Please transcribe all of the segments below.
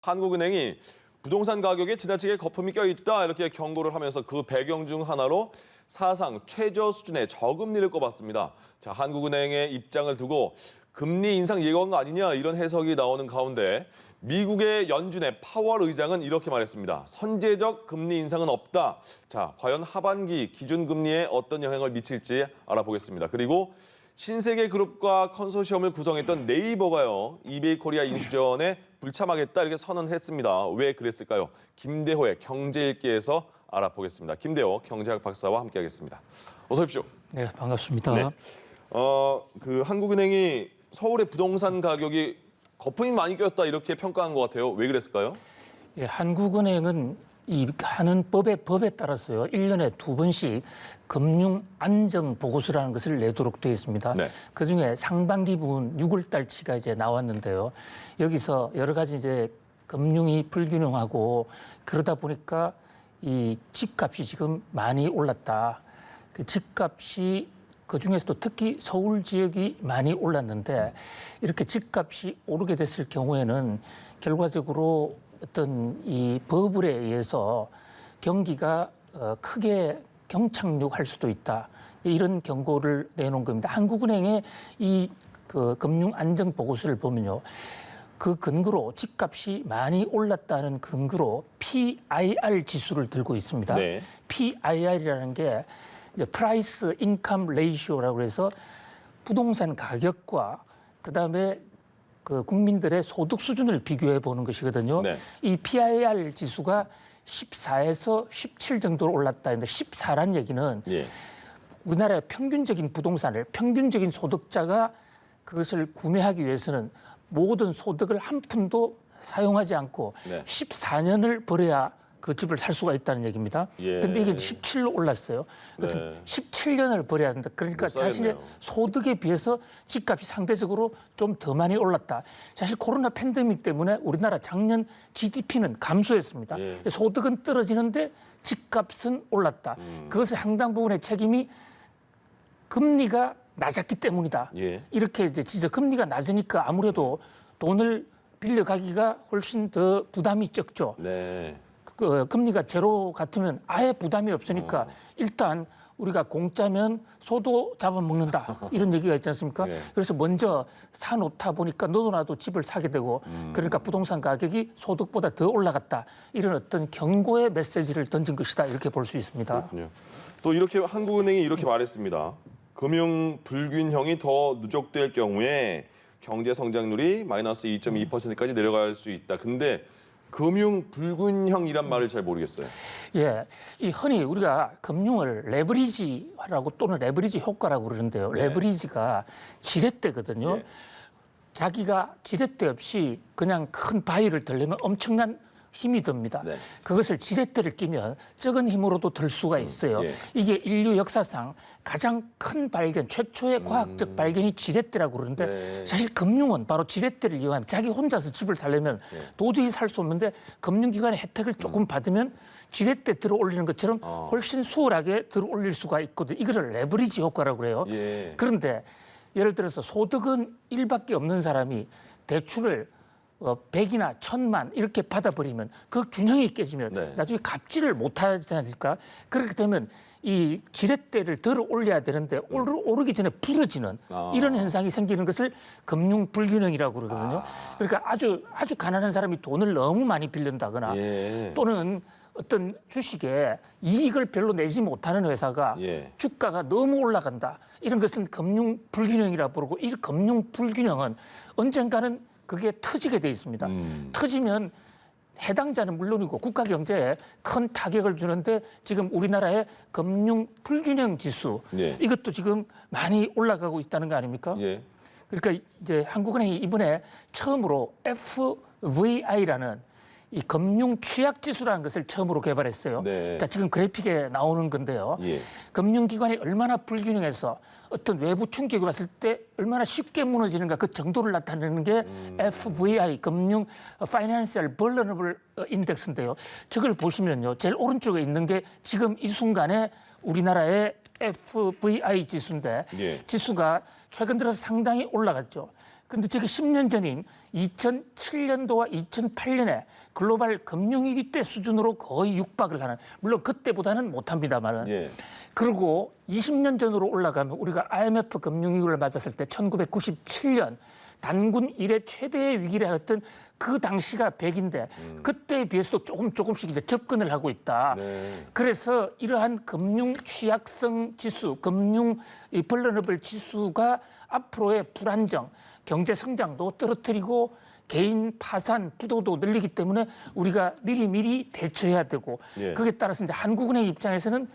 한국은행이 부동산 가격에 지나치게 거품이 껴있다 이렇게 경고를 하면서 그 배경 중 하나로 사상 최저 수준의 저금리를 꼽았습니다. 자, 한국은행의 입장을 두고 금리 인상 예고한 거 아니냐 이런 해석이 나오는 가운데 미국의 연준의 파월 의장은 이렇게 말했습니다. 선제적 금리 인상은 없다. 자, 과연 하반기 기준금리에 어떤 영향을 미칠지 알아보겠습니다. 그리고 신세계 그룹과 컨소시엄을 구성했던 네이버가요, 이베이 코리아 인수전에 불참하겠다 이렇게 선언했습니다. 왜 그랬을까요? 김대호의 경제일기에서 알아보겠습니다. 김대호 경제학 박사와 함께하겠습니다. 어서 오십시오. 네, 반갑습니다. 네. 한국은행이 서울의 부동산 가격이 거품이 많이 꼈다 이렇게 평가한 것 같아요. 왜 그랬을까요? 예, 한국은행은 이 하는 법에 따라서요, 1년에 2번씩 금융 안정 보고서라는 것을 내도록 되어 있습니다. 네. 그중에 상반기 부분 6월 달치가 이제 나왔는데요. 여기서 여러 가지 이제 금융이 불균형하고 그러다 보니까 이 집값이 지금 많이 올랐다. 그 집값이 그 중에서도 특히 서울 지역이 많이 올랐는데 이렇게 집값이 오르게 됐을 경우에는 결과적으로 어떤 이 버블에 의해서 경기가 크게 경착륙할 수도 있다. 이런 경고를 내놓은 겁니다. 한국은행의 이 그 금융 안정 보고서를 보면요. 그 근거로 집값이 많이 올랐다는 근거로 PIR 지수를 들고 있습니다. 네. PIR이라는 게 이제 프라이스 인컴 레이시오라고 해서 부동산 가격과 그다음에 그 국민들의 소득 수준을 비교해 보는 것이거든요. 네. 이 PIR 지수가 14에서 17 정도로 올랐다. 근데 14란 얘기는 예. 우리나라의 평균적인 부동산을 평균적인 소득자가 그것을 구매하기 위해서는 모든 소득을 한 푼도 사용하지 않고 네. 14년을 벌어야 그 집을 살 수가 있다는 얘기입니다. 그런데 예. 이게 17로 올랐어요. 그래서 네. 17년을 벌어야 된다. 그러니까 못 사겠네요. 자신의 소득에 비해서 집값이 상대적으로 좀 더 많이 올랐다. 사실 코로나 팬데믹 때문에 우리나라 작년 GDP는 감소했습니다. 예. 소득은 떨어지는데 집값은 올랐다. 그것의 상당 부분의 책임이 금리가 낮았기 때문이다. 예. 이렇게 이제 진짜 금리가 낮으니까 아무래도 돈을 빌려가기가 훨씬 더 부담이 적죠. 네. 그 금리가 제로 같으면 아예 부담이 없으니까 일단 우리가 공짜면 소도 잡아먹는다 이런 얘기가 있지 않습니까? 네. 그래서 먼저 사놓다 보니까 너도 나도 집을 사게 되고 그러니까 부동산 가격이 소득보다 더 올라갔다 이런 어떤 경고의 메시지를 던진 것이다 이렇게 볼 수 있습니다. 그렇군요. 또 이렇게 한국은행이 이렇게 말했습니다. 금융 불균형이 더 누적될 경우에 경제 성장률이 마이너스 2.2%까지 내려갈 수 있다. 근데 금융 불균형이란 말을 잘 모르겠어요. 예, 이 흔히 우리가 금융을 레버리지라고 또는 레버리지 효과라고 그러는데요. 네. 레버리지가 지렛대거든요. 예. 자기가 지렛대 없이 그냥 큰 바위를 들려면 엄청난 힘이 듭니다. 네. 그것을 지렛대를 끼면 적은 힘으로도 들 수가 있어요. 예. 이게 인류 역사상 가장 큰 발견, 최초의 과학적 발견이 지렛대라고 그러는데 네. 사실 금융은 바로 지렛대를 이용하면 자기 혼자서 집을 살려면 도저히 살 수 없는데 금융기관의 혜택을 조금 받으면 지렛대 들어 올리는 것처럼 훨씬 수월하게 들어 올릴 수가 있거든요. 이거를 레버리지 효과라고 그래요. 예. 그런데 예를 들어서 소득은 1밖에 없는 사람이 대출을 100이나 1000만 이렇게 받아버리면 그 균형이 깨지면 네. 나중에 갚지를 못하지 않습니까? 그렇게 되면 이 지렛대를 들어 올려야 되는데 오르기 전에 부러지는 이런 현상이 생기는 것을 금융 불균형이라고 그러거든요. 그러니까 아주 가난한 사람이 돈을 너무 많이 빌린다거나 예. 또는 어떤 주식에 이익을 별로 내지 못하는 회사가 예. 주가가 너무 올라간다. 이런 것은 금융 불균형이라고 부르고 이 금융 불균형은 언젠가는 그게 터지게 돼 있습니다. 터지면 해당자는 물론이고 국가 경제에 큰 타격을 주는데 지금 우리나라의 금융 불균형 지수 예. 이것도 지금 많이 올라가고 있다는 거 아닙니까? 예. 그러니까 이제 한국은행이 이번에 처음으로 FVI라는 이 금융 취약 지수라는 것을 처음으로 개발했어요. 네. 자, 지금 그래픽에 나오는 건데요. 예. 금융기관이 얼마나 불균형해서 어떤 외부 충격이 왔을 때 얼마나 쉽게 무너지는가 그 정도를 나타내는 게 FVI, 금융 Financial Vulnerable Index인데요. 저걸 보시면요. 제일 오른쪽에 있는 게 지금 이 순간에 우리나라의 FVI 지수인데 예. 지수가 최근 들어서 상당히 올라갔죠. 근데 지금 10년 전인 2007년도와 2008년에 글로벌 금융위기 때 수준으로 거의 육박을 하는, 물론 그때보다는 못합니다만은. 예. 그리고 20년 전으로 올라가면 우리가 IMF 금융위기를 맞았을 때 1997년 단군 이래 최대의 위기를 했던 그 당시가 100인데 그때에 비해서도 조금씩 이제 접근을 하고 있다. 네. 그래서 이러한 금융 취약성 지수, 금융 이 벌러너블 지수가 앞으로의 불안정, 경제 성장도 떨어뜨리고 개인 파산, 부도도 늘리기 때문에 우리가 미리 대처해야 되고 예. 거기에 따라서 이제 한국은행 입장에서는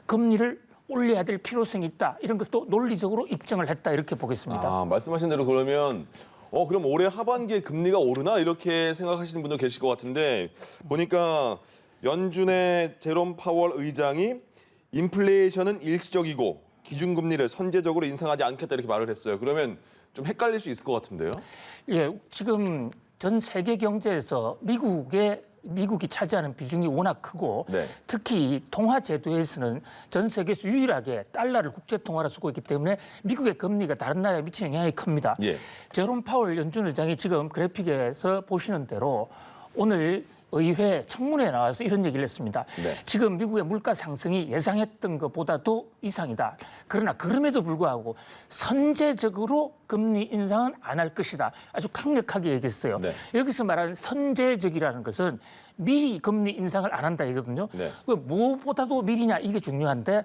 금리를 올려야 될 필요성이 있다. 이런 것도 논리적으로 입증을 했다. 이렇게 보겠습니다. 아, 말씀하신 대로 그러면 그럼 올해 하반기에 금리가 오르나 이렇게 생각하시는 분도 계실 것 같은데 보니까 연준의 제롬 파월 의장이 인플레이션은 일시적이고 기준금리를 선제적으로 인상하지 않겠다 이렇게 말을 했어요. 그러면 좀 헷갈릴 수 있을 것 같은데요. 예, 지금 전 세계 경제에서 미국이 차지하는 비중이 워낙 크고 네. 특히 통화 제도에서는 전 세계에서 유일하게 달러를 국제 통화로 쓰고 있기 때문에 미국의 금리가 다른 나라에 미치는 영향이 큽니다. 예. 제롬 파월 연준 의장이 지금 그래픽에서 보시는 대로 오늘 의회 청문회에 나와서 이런 얘기를 했습니다. 네. 지금 미국의 물가 상승이 예상했던 것보다도 이상이다. 그러나 그럼에도 불구하고 선제적으로 금리 인상은 안 할 것이다. 아주 강력하게 얘기했어요. 네. 여기서 말하는 선제적이라는 것은 미리 금리 인상을 안 한다 이거든요. 네. 왜 무엇보다도 미리냐 이게 중요한데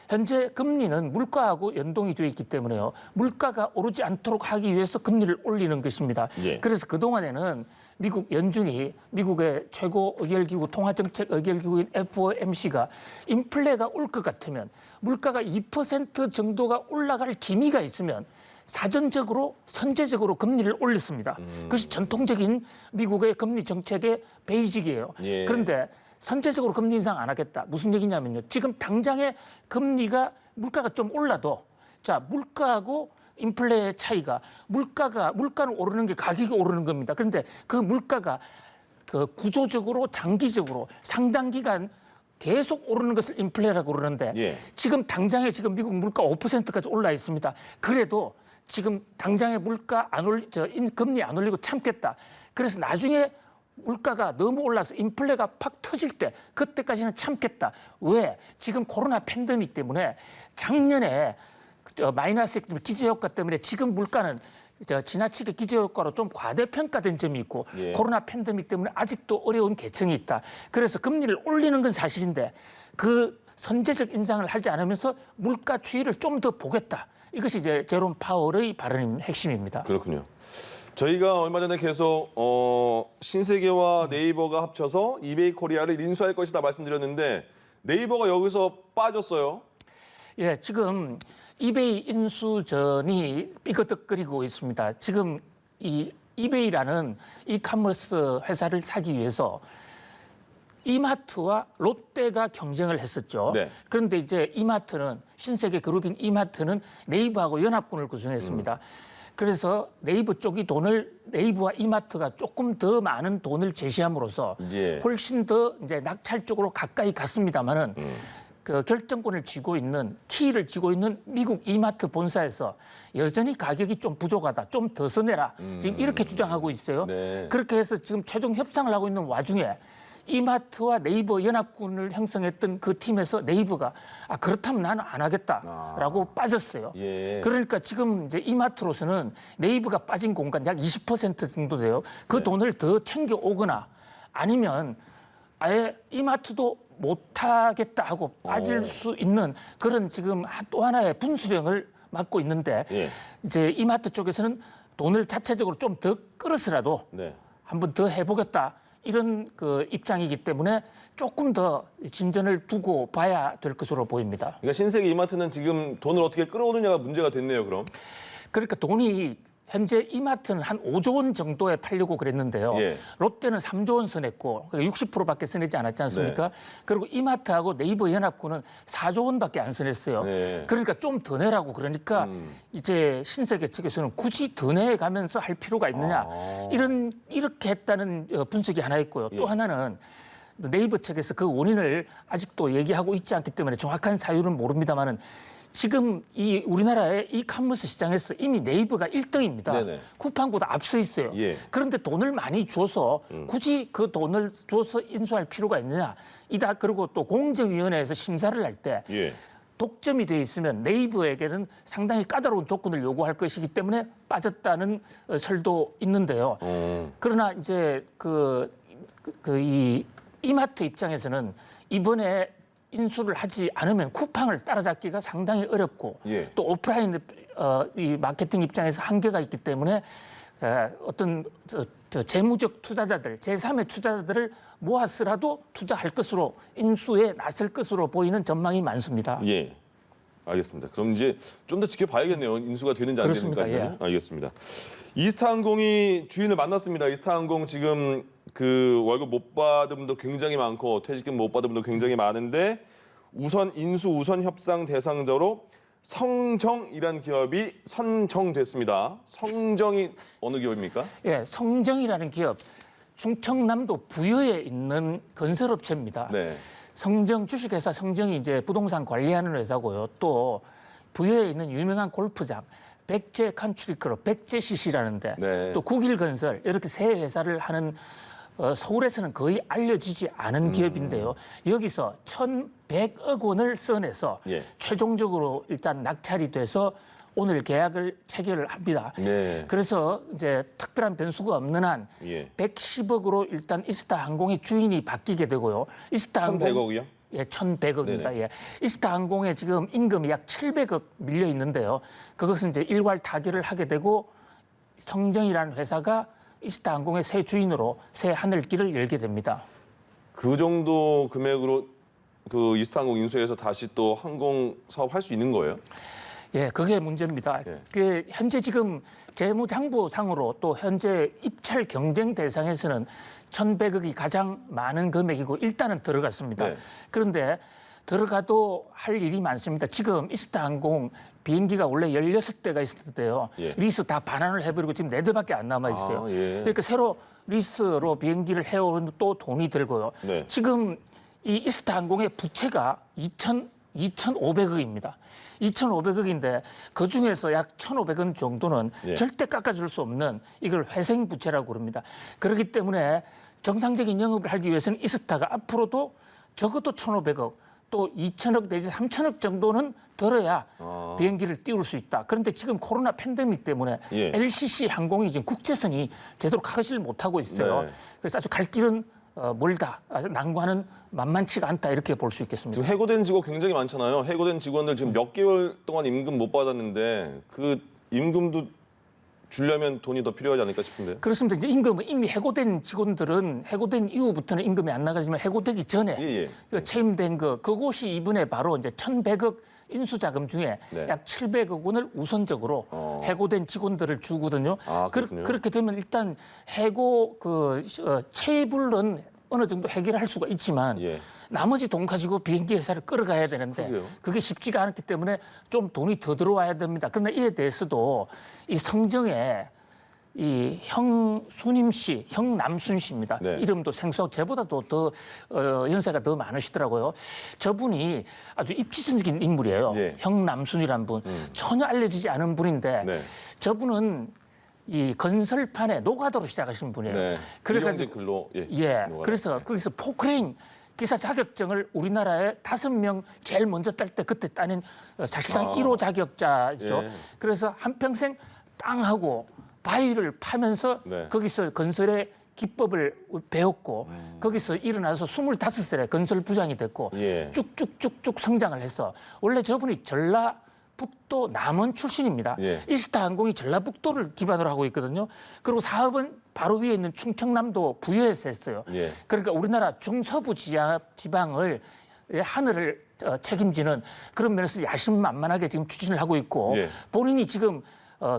현재 금리는 물가하고 연동이 되어 있기 때문에요. 물가가 오르지 않도록 하기 위해서 금리를 올리는 것입니다. 예. 그래서 그동안에는 미국 연준이 미국의 최고 의결기구 통화정책 의결기구인 FOMC가 인플레가 올 것 같으면 물가가 2% 정도가 올라갈 기미가 있으면 사전적으로 선제적으로 금리를 올렸습니다. 그것이 전통적인 미국의 금리 정책의 베이직이에요. 예. 그런데 선제적으로 금리 인상 안 하겠다. 무슨 얘기냐면요. 지금 당장의 물가가 좀 올라도 자, 물가하고 인플레의 차이가 물가는 오르는 게 가격이 오르는 겁니다. 그런데 그 물가가 그 구조적으로 장기적으로 상당 기간 계속 오르는 것을 인플레라고 그러는데 예. 지금 당장에 지금 미국 물가 5%까지 올라 있습니다. 그래도 지금 당장에 금리 안 올리고 참겠다. 그래서 나중에 물가가 너무 올라서 인플레가 팍 터질 때 그때까지는 참겠다. 왜? 지금 코로나 팬데믹 때문에 작년에 마이너스 기저효과 때문에 지금 물가는 지나치게 기저효과로 좀 과대평가된 점이 있고 예. 코로나 팬데믹 때문에 아직도 어려운 계층이 있다. 그래서 금리를 올리는 건 사실인데 그 선제적 인상을 하지 않으면서 물가 추이를 좀 더 보겠다. 이것이 이제 제롬 파월의 발언의 핵심입니다. 그렇군요. 저희가 얼마 전에 계속 신세계와 네이버가 합쳐서 이베이 코리아를 인수할 것이다 말씀드렸는데 네이버가 여기서 빠졌어요. 예, 지금 이베이 인수전이 삐거덕거리고 있습니다. 지금 이 이베이라는 이커머스 회사를 사기 위해서 이마트와 롯데가 경쟁을 했었죠. 네. 그런데 이제 이마트는 신세계 그룹인 이마트는 네이버하고 연합군을 구성했습니다. 그래서 네이버와 이마트가 조금 더 많은 돈을 제시함으로써 예. 훨씬 더 이제 낙찰적으로 가까이 갔습니다만은 그 결정권을 키를 쥐고 있는 미국 이마트 본사에서 여전히 가격이 좀 부족하다, 좀 더 써내라. 지금 이렇게 주장하고 있어요. 네. 그렇게 해서 지금 최종 협상을 하고 있는 와중에 이마트와 네이버 연합군을 형성했던 그 팀에서 네이버가 그렇다면 나는 안 하겠다라고 빠졌어요. 예. 그러니까 지금 이제 이마트로서는 네이버가 빠진 공간 약 20% 정도 돼요. 그 돈을 더 챙겨 오거나 아니면 아예 이마트도 못하겠다 하고 빠질 수 있는 그런 지금 또 하나의 분수령을 맡고 있는데 예. 이제 이마트 쪽에서는 돈을 자체적으로 좀 더 끌어서라도 네. 한번 더 해보겠다 이런 그 입장이기 때문에 조금 더 진전을 두고 봐야 될 것으로 보입니다. 그러니까 신세계 이마트는 지금 돈을 어떻게 끌어오느냐가 문제가 됐네요, 그럼. 그러니까 돈이 현재 이마트는 한 5조 원 정도에 팔려고 그랬는데요. 예. 롯데는 3조 원 써냈고 60%밖에 써내지 않았지 않습니까? 네. 그리고 이마트하고 네이버 연합군은 4조 원밖에 안 써냈어요. 네. 그러니까 좀 더 내라고 그러니까 이제 신세계 측에서는 굳이 더 내가면서 할 필요가 있느냐 이렇게 했다는 분석이 하나 있고요. 또 하나는 네이버 측에서 그 원인을 아직도 얘기하고 있지 않기 때문에 정확한 사유는 모릅니다만은 지금 이 우리나라의 이커머스 시장에서 이미 네이버가 1등입니다. 네네. 쿠팡보다 앞서 있어요. 예. 그런데 돈을 많이 줘서 굳이 그 돈을 줘서 인수할 필요가 있느냐. 이다 그리고 또 공정위원회에서 심사를 할 때 예. 독점이 돼 있으면 네이버에게는 상당히 까다로운 조건을 요구할 것이기 때문에 빠졌다는 설도 있는데요. 그러나 이제 이 이마트 입장에서는 이번에 인수를 하지 않으면 쿠팡을 따라잡기가 상당히 어렵고 예. 또 오프라인 이 마케팅 입장에서 한계가 있기 때문에 어떤 재무적 투자자들, 제3의 투자자들을 모아서라도 투자할 것으로 인수에 나설 것으로 보이는 전망이 많습니다. 예. 알겠습니다. 그럼 이제 좀 더 지켜봐야겠네요. 인수가 되는지 안 그렇습니다. 되는지까지는. 알겠습니다. 이스타항공이 주인을 만났습니다. 이스타항공 지금 그 월급 못 받은 분도 굉장히 많고 퇴직금 못 받은 분도 굉장히 많은데 우선 인수 우선 협상 대상자로 성정이라는 기업이 선정됐습니다. 성정이 어느 기업입니까? 예, 성정이라는 기업, 충청남도 부여에 있는 건설업체입니다. 네. 성정 주식회사 성정이 이제 부동산 관리하는 회사고요. 또 부여에 있는 유명한 골프장 백제 컨트리클럽, 백제 CC라는데 네. 또 국일건설 이렇게 세 회사를 하는 서울에서는 거의 알려지지 않은 기업인데요. 여기서 1,100억 원을 써내서 예. 최종적으로 일단 낙찰이 돼서 오늘 계약을 체결을 합니다. 네. 그래서 이제 특별한 변수가 없는 한 예. 110억으로 일단 이스타항공의 주인이 바뀌게 되고요. 이스타항공 1,100억이요? 예, 1,100억입니다. 네네. 예. 이스타항공에 지금 임금이 약 700억 밀려 있는데요. 그것은 이제 일괄 타결을 하게 되고 성정이라는 회사가 이스타항공의 새 주인으로 새 하늘길을 열게 됩니다. 그 정도 금액으로 그 이스타항공 인수해서 다시 또 항공 사업 할 수 있는 거예요? 예, 그게 문제입니다. 예. 그 현재 지금 재무장부상으로 또 현재 입찰 경쟁 대상에서는 1,100억이 가장 많은 금액이고 일단은 들어갔습니다. 네. 그런데 들어가도 할 일이 많습니다. 지금 이스타항공 비행기가 원래 16대가 있었는데요. 예. 리스 다 반환을 해버리고 지금 4대밖에 안 남아 있어요. 아, 예. 그러니까 새로 리스로 비행기를 해오는 또 돈이 들고요. 네. 지금 이 이스타항공의 부채가 2,500억입니다. 2,500억인데 그중에서 약 1,500원 정도는 예. 절대 깎아줄 수 없는 이걸 회생 부채라고 그럽니다. 그렇기 때문에 정상적인 영업을 하기 위해서는 이스타가 앞으로도 적어도 1,500억 또 2,000억 내지 3,000억 정도는 들어야 비행기를 띄울 수 있다. 그런데 지금 코로나 팬데믹 때문에 예. LCC 항공이 지금 국제선이 제대로 가지를 못하고 있어요. 네. 그래서 아주 갈 길은 멀다. 난관은 만만치가 않다. 이렇게 볼 수 있겠습니다. 지금 해고된 직원 굉장히 많잖아요. 해고된 직원들 지금 몇 개월 동안 임금 못 받았는데 그 임금도 주려면 돈이 더 필요하지 않을까 싶은데. 그렇습니다. 이제 임금은 이미 해고된 직원들은 해고된 이후부터는 임금이 안 나가지만 해고되기 전에 예. 그 채임된 그것이 이번에 바로 이제 1,100억 인수자금 중에 네. 약 700억 원을 우선적으로 해고된 직원들을 주거든요. 아, 그렇군요. 그렇게 되면 일단 해고 체불은 어느 정도 해결할 수가 있지만 예. 나머지 돈 가지고 비행기 회사를 끌어가야 되는데 그러게요. 그게 쉽지가 않기 때문에 좀 돈이 더 들어와야 됩니다. 그러나 이에 대해서도 이 성정에 이 형수님 씨, 형남순 씨입니다. 네. 이름도 생소하고 저보다도 더 연세가 더 많으시더라고요. 저분이 아주 입지전적인 인물이에요. 예. 형남순이란 분. 전혀 알려지지 않은 분인데 네. 저분은 이 건설판에 노가다로 시작하신 분이에요. 네. 그래가지고 근로 예. 그래서 거기서 포크레인 기사 자격증을 우리나라에 5명 제일 먼저 딸 때 그때 따낸 사실상 1호 자격자죠. 예. 그래서 한평생 땅하고 바위를 파면서 네. 거기서 건설의 기법을 배웠고 거기서 일어나서 25살에 건설 부장이 됐고 예. 쭉쭉쭉쭉 성장을 해서 원래 저분이 전라북도 남원 출신입니다. 예. 이스타항공이 전라북도를 기반으로 하고 있거든요. 그리고 사업은 바로 위에 있는 충청남도 부여에서 했어요. 예. 그러니까 우리나라 중서부 지방을 하늘을 책임지는 그런 면에서 야심만만하게 지금 추진을 하고 있고 예. 본인이 지금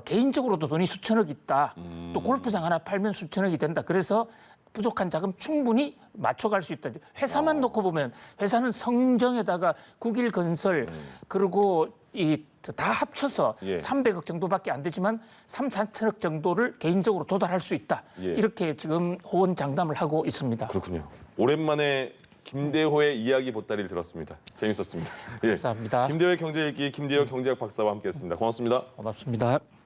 개인적으로도 돈이 수천억 있다. 또 골프장 하나 팔면 수천억이 된다. 그래서 부족한 자금 충분히 맞춰갈 수 있다. 회사만 놓고 보면 회사는 성정에다가 국일건설 그리고 이 다 합쳐서 예. 300억 정도밖에 안 되지만 3, 4천억 정도를 개인적으로 조달할 수 있다. 예. 이렇게 지금 호언장담을 하고 있습니다. 그렇군요. 오랜만에 김대호의 이야기 보따리를 들었습니다. 재밌었습니다. 예. 감사합니다. 김대호의 경제 읽기 김대호 경제학 박사와 함께했습니다. 고맙습니다. 고맙습니다.